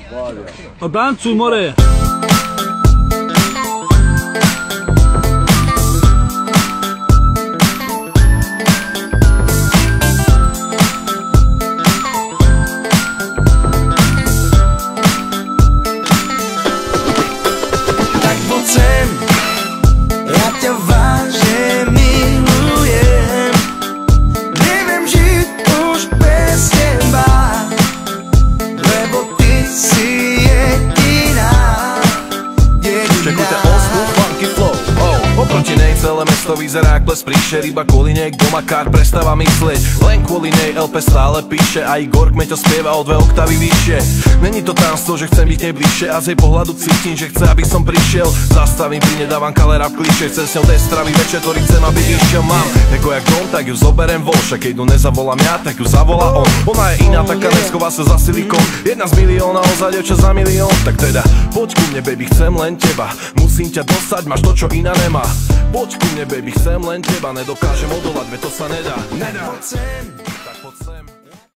Tancuj, more! Tak poď sem, ja ťa vážne milujem. Neviem žiť už bez teba, lebo ty si jediná. Čekujte osmú funky flow, oproti nej celé mesto vyzerá jak ples príšer. Iba kvôli nej doma kár prestáva myslieť. Len kvôli nej LP stále píše a Igor Kmeťo spieva o 2 oktavy vyššie. Není to tajomstvo, že chcem byť nej bližšie a z jej pohľadu cítim, že chce, aby som prišiel. Zastavím pri nedávam kalera v kliše, chcem s ňou destravý večer, ktorý chcem, aby išiel. Mám ego jak dom, tak ju zoberem von, však keď ju nezavolám ja, tak ju zavolá on. Ona je iná, taká neschová sa za silikon. Jedna z milióna, ozaj dievča za milión. Tak teda, poď ku mne, baby, chcem len teba. Musím ťa dostať, máš to, čo iná nemá. Poď ku mne, baby, chcem len teba. Nedokážem odolať, veď to sa nedá. Tak poď sem, Tak poď sem.